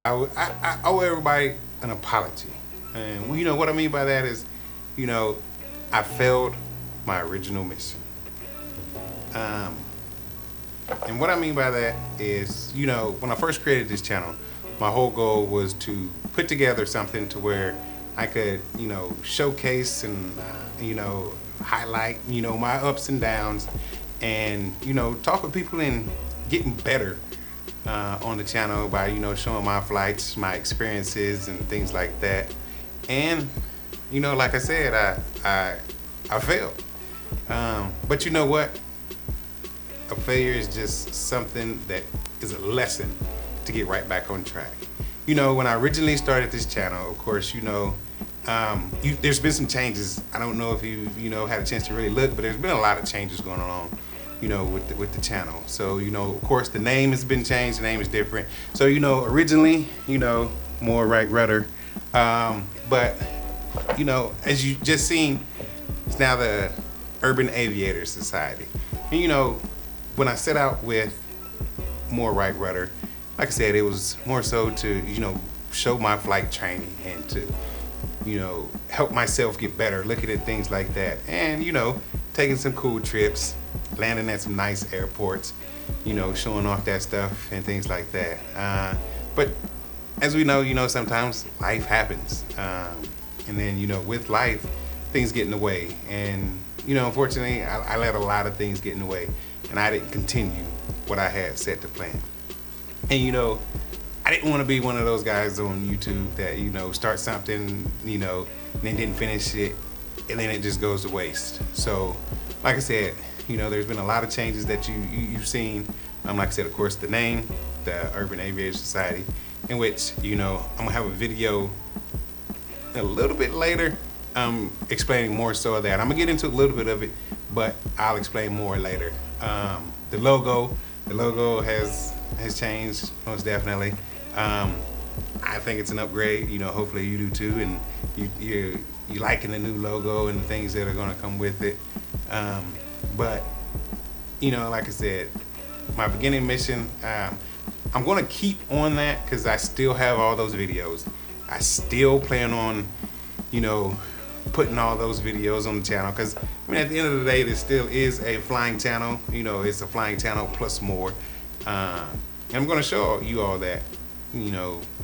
I owe everybody an apology. And well, you know what I mean by that is, you know, I failed my original mission. Um, and what I mean by that is, when I first created this channel, my whole goal was to put together something to where I could, showcase and, highlight, my ups and downs and, talk with people and getting better on the channel by showing my flights, my experiences, and things like that. And like I said, I failed. But you know what? A failure is just something that is a lesson to get right back on track. When I originally started this channel, of course, there's been some changes. I don't know if you had a chance to really look, but there's been a lot of changes going on with the channel. So, of course, the name has been changed. The name is different. So, originally, more right rudder. But, as you just seen, it's now the Urban Aviators Society. And, when I set out with more right rudder, like I said, it was more so to, show my flight training and to, help myself get better, looking at things like that. And, taking some cool trips, landing at some nice airports, showing off that stuff and things like that. But as we know, sometimes life happens. And then, with life, things get in the way. And, unfortunately, I let a lot of things get in the way and I didn't continue what I had set to plan. And, I didn't want to be one of those guys on YouTube that, start something, and then didn't finish it and then it just goes to waste. So, like I said, there's been a lot of changes that you've seen. Like I said, of course, the name, the Urban Aviators Society, in which, I'm gonna have a video a little bit later explaining more so of that. I'm gonna get into a little bit of it, but I'll explain more later. The logo has changed, most definitely. I think it's an upgrade. Hopefully you do too, and you liking the new logo and the things that are gonna come with it. But like I said, my beginning mission, I'm gonna keep on that because I still have all those videos. I still plan on, putting all those videos on the channel because at the end of the day, this still is a flying channel. It's a flying channel plus more. And I'm gonna show you all that,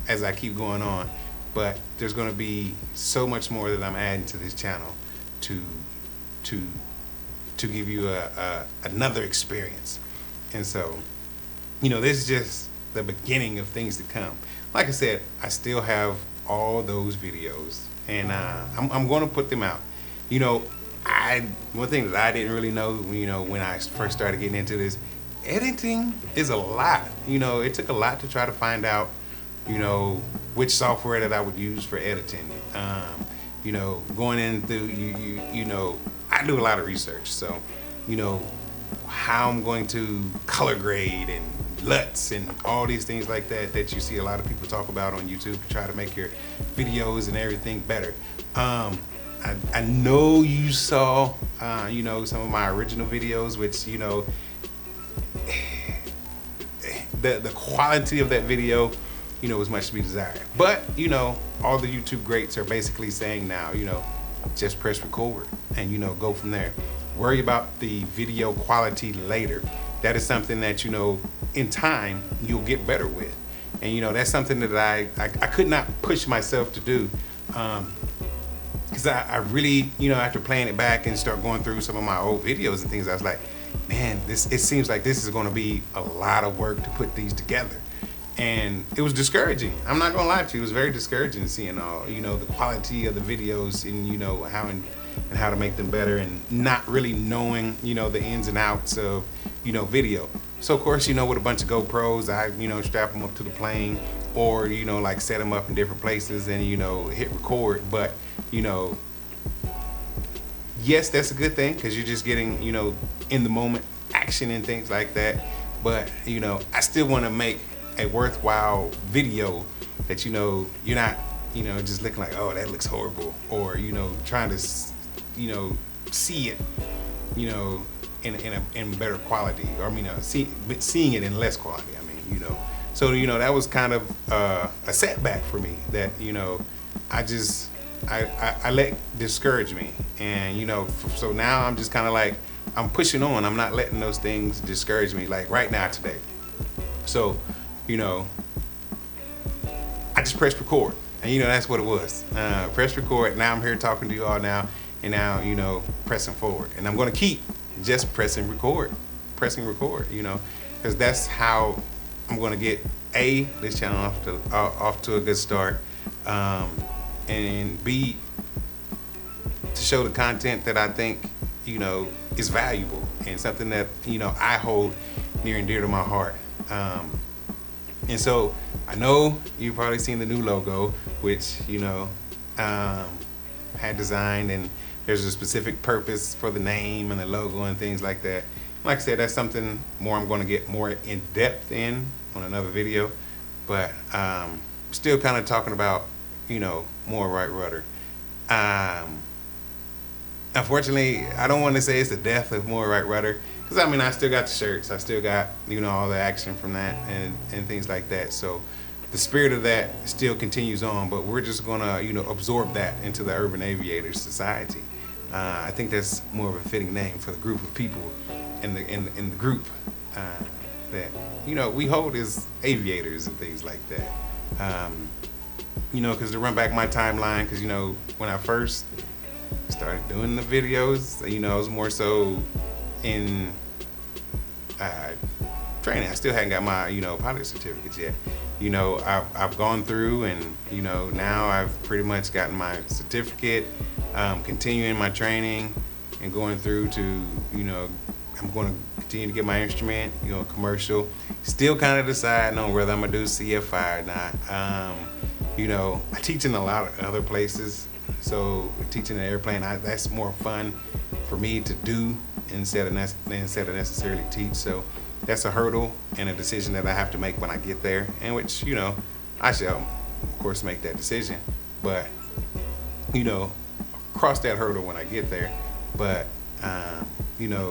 as I keep going on. But there's gonna be so much more that I'm adding to this channel to give you another experience. And so, this is just the beginning of things to come. Like I said, I still have all those videos and I'm going to put them out. One thing that I didn't really know, when I first started getting into this, editing is a lot. It took a lot to try to find out, which software that I would use for editing. Going in through, I do a lot of research. So, how I'm going to color grade and LUTs and all these things like that you see a lot of people talk about on YouTube to try to make your videos and everything better. I know you saw, some of my original videos, which, the quality of that video, was much to be desired. But, all the YouTube greats are basically saying now, just press record and, go from there. Worry about the video quality later. That is something that, in time, you'll get better with. And, that's something that I could not push myself to do. Because I really, after playing it back and start going through some of my old videos and things, I was like, man, it seems like this is going to be a lot of work to put these together. And it was discouraging. I'm not gonna lie to you, it was very discouraging seeing all, the quality of the videos and, how to make them better and not really knowing, the ins and outs of, video. So of course, with a bunch of GoPros, I, strap them up to the plane or, like set them up in different places and, hit record. But, yes, that's a good thing because you're just getting, in the moment action and things like that. But, I still want to make a worthwhile video that you're not just looking like, oh, that looks horrible, or trying to see it in better quality, or seeing it in less quality. So, that was kind of a setback for me that, I let discourage me. And, so now I'm just kind of like, I'm pushing on. I'm not letting those things discourage me, like right now today. So, I just pressed record. And, that's what it was. Press record. Now I'm here talking to you all now. And now, pressing forward. And I'm going to keep just pressing record, because that's how I'm going to get this channel off to a good start, and B, to show the content that I think is valuable and something that I hold near and dear to my heart. And so I know you've probably seen the new logo, which had designed, and there's a specific purpose for the name and the logo and things like that. Like I said, that's something more I'm going to get more in depth in on another video, but still kind of talking about more right rudder. Unfortunately, I don't want to say it's the death of more right rudder, because I still got the shirts, I still got all the action from that and things like that. So the spirit of that still continues on, but we're just gonna absorb that into the Urban Aviators Society. I think that's more of a fitting name for the group of people in the group that we hold as aviators and things like that. Because to run back my timeline, because when I first started doing the videos, I was more so in training. I still hadn't got my pilot certificates yet. I've gone through, and now I've pretty much gotten my certificate, continuing my training and going through to I'm going to continue to get my instrument, commercial. Still kind of deciding on whether I'm gonna do CFI or not. I teach in a lot of other places, so teaching an airplane, that's more fun for me to do instead of necessarily teach. So that's a hurdle and a decision that I have to make when I get there, and which I shall of course make that decision, but cross that hurdle when I get there. But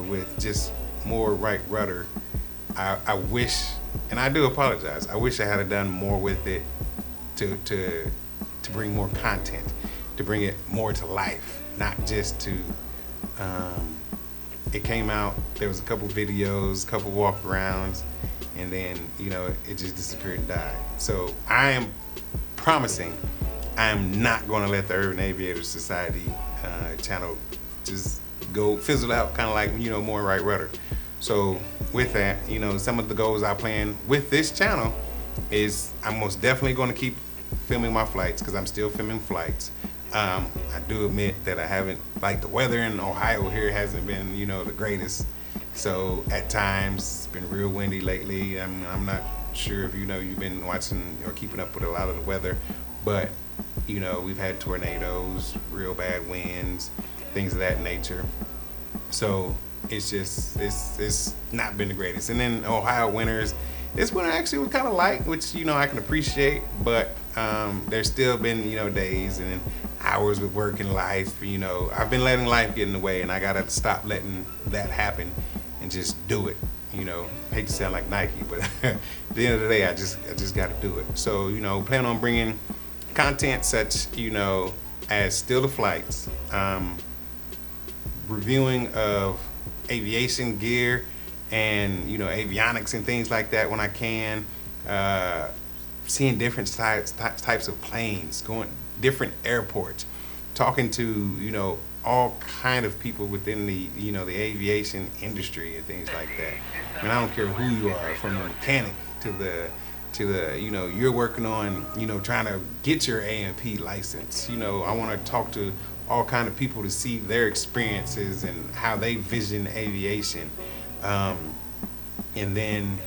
with just more right rudder, I wish, and I do apologize, I wish I had done more with it to bring more content, to bring it more to life, not just to it came out, there was a couple videos, a couple walk-arounds, and then it just disappeared and died. So I am promising I'm not going to let the Urban Aviators Society channel just go fizzle out, kind of like more right rudder. So with that, some of the goals I plan with this channel is I'm most definitely going to keep filming my flights, because I'm still filming flights. I do admit that I haven't, like, the weather in Ohio here hasn't been the greatest, so at times it's been real windy lately. I'm not sure if you've been watching or keeping up with a lot of the weather, but we've had tornadoes, real bad winds, things of that nature. So it's just it's not been the greatest. And then Ohio winters, this winter actually was kind of light, which I can appreciate, but there's still been days and hours with work and life. I've been letting life get in the way, and I gotta stop letting that happen and just do it. Hate to sound like Nike, but at the end of the day, I just gotta do it. So plan on bringing content such as still the flights, reviewing of aviation gear and avionics and things like that when I can, seeing different types of planes, going different airports, talking to all kind of people within the the aviation industry and things like that. I don't care who you are, from the mechanic to the you're working on trying to get your A&P license. I want to talk to all kind of people to see their experiences and how they vision aviation, and then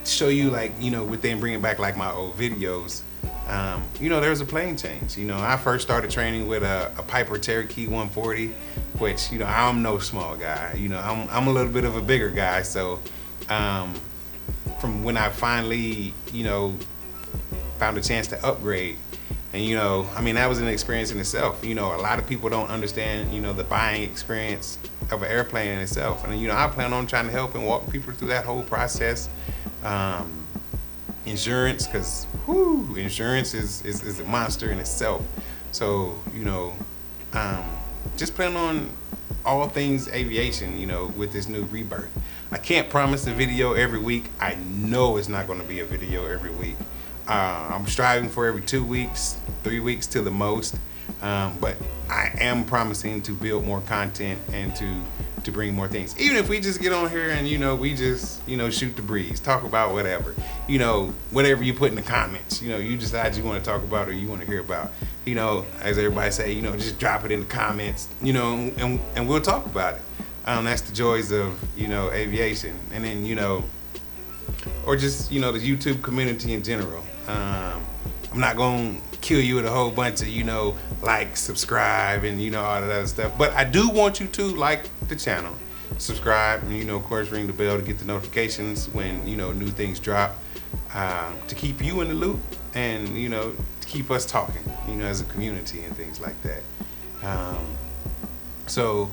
show you, like, within bringing back like my old videos. There was a plane change. I first started training with a Piper Cherokee 140, which I'm no small guy. I'm a little bit of a bigger guy. So from when I finally found a chance to upgrade And you know, I mean, that was an experience in itself. You know, a lot of people don't understand, you know, the buying experience of an airplane in itself. And you know, I plan on trying to help and walk people through that whole process. Insurance, because insurance is a monster in itself. So you know, just plan on all things aviation, you know, with this new rebirth. I can't promise a video every week. I know it's not going to be a video every week. I'm striving for every 2 weeks, 3 weeks to the most. But I am promising to build more content and to bring more things. Even if we just get on here and, you know, we just, you know, shoot the breeze, talk about whatever, you know, whatever you put in the comments, you know, you decide you want to talk about or you want to hear about, you know, as everybody say, you know, just drop it in the comments, you know, and we'll talk about it. That's the joys of, you know, aviation. And then, you know, or just, you know, the YouTube community in general. I'm not going to kill you with a whole bunch of, you know, like, subscribe, and, you know, all that other stuff. But I do want you to like the channel, subscribe, and, you know, of course, ring the bell to get the notifications when, you know, new things drop, to keep you in the loop and, you know, to keep us talking, you know, as a community and things like that. So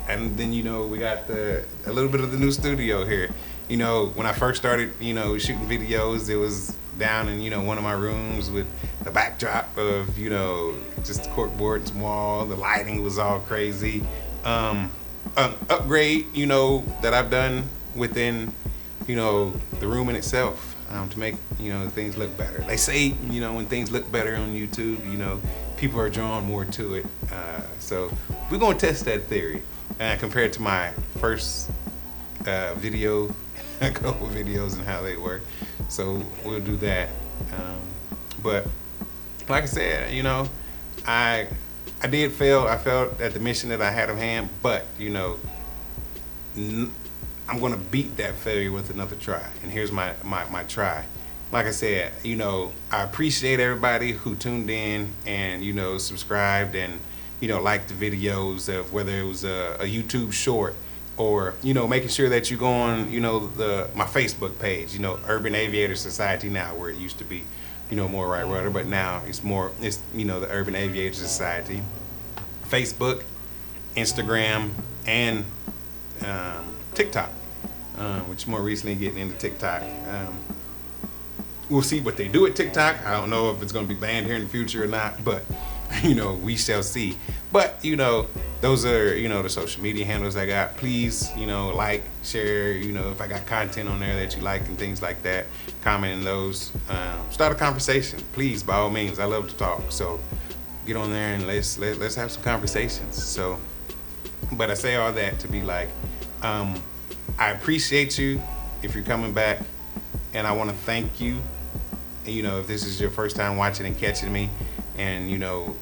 and then, you know, we got a little bit of the new studio here. You know, when I first started, you know, shooting videos, it was down in, you know, one of my rooms with the backdrop of, you know, just the corkboard and some wall. The lighting was all crazy. An upgrade, you know, that I've done within, you know, the room in itself, to make, you know, things look better. They say, you know, when things look better on YouTube, you know, people are drawn more to it. So we're gonna test that theory compared to my first video, a couple videos and how they work. So we'll do that. But like I said, you know, I did fail. I failed at the mission that I had at hand, but you know, I'm gonna beat that failure with another try. And here's my try. Like I said, you know, I appreciate everybody who tuned in and, you know, subscribed and, you know, liked the videos of whether it was a YouTube short or, you know, making sure that you go on, you know, my Facebook page, you know, Urban Aviators Society now, where it used to be, you know, more right rudder, but now it's, you know, the Urban Aviators Society. Facebook, Instagram, and TikTok, which more recently getting into TikTok. We'll see what they do at TikTok. I don't know if it's going to be banned here in the future or not, but, you know, we shall see. But, you know, those are, you know, the social media handles I got. Please, you know, like, share, you know, if I got content on there that you like and things like that, comment in those. Start a conversation, please, by all means. I love to talk. So get on there and let's have some conversations. So, but I say all that to be like, I appreciate you if you're coming back, and I want to thank you. You know, if this is your first time watching and catching me, and, you know,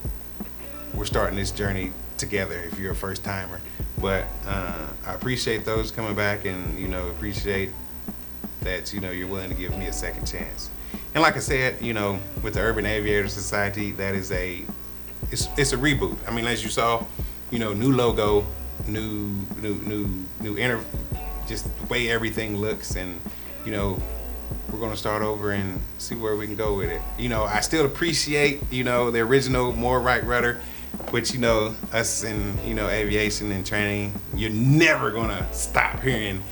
we're starting this journey together if you're a first timer. But I appreciate those coming back, and, you know, appreciate that, you know, you're willing to give me a second chance. And like I said, you know, with the Urban Aviators Society, that is it's a reboot. I mean, as you saw, you know, new logo, new just the way everything looks, and, you know, we're gonna start over and see where we can go with it. You know, I still appreciate, you know, the original more right rudder, which, you know, us in, you know, aviation and training, you're never gonna stop hearing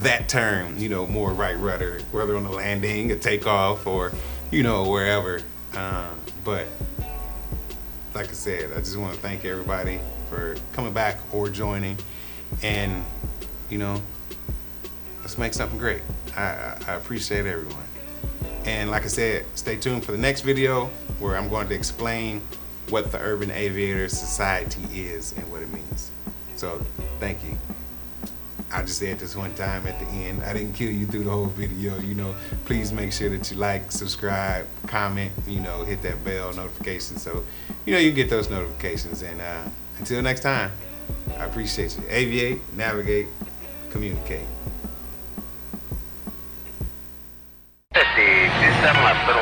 that term, you know, more right rudder, whether on the landing, a takeoff, or, you know, wherever. But like I said, I just want to thank everybody for coming back or joining, and, you know, let's make something great. I appreciate everyone. And like I said, stay tuned for the next video where I'm going to explain what the Urban Aviators Society is and what it means. So thank you. I just said this one time at the end. I didn't kill you through the whole video. You know, please make sure that you like, subscribe, comment, you know, hit that bell notification so, you know, you get those notifications. And until next time, I appreciate you. Aviate, navigate, communicate. Sí, sí está más, pero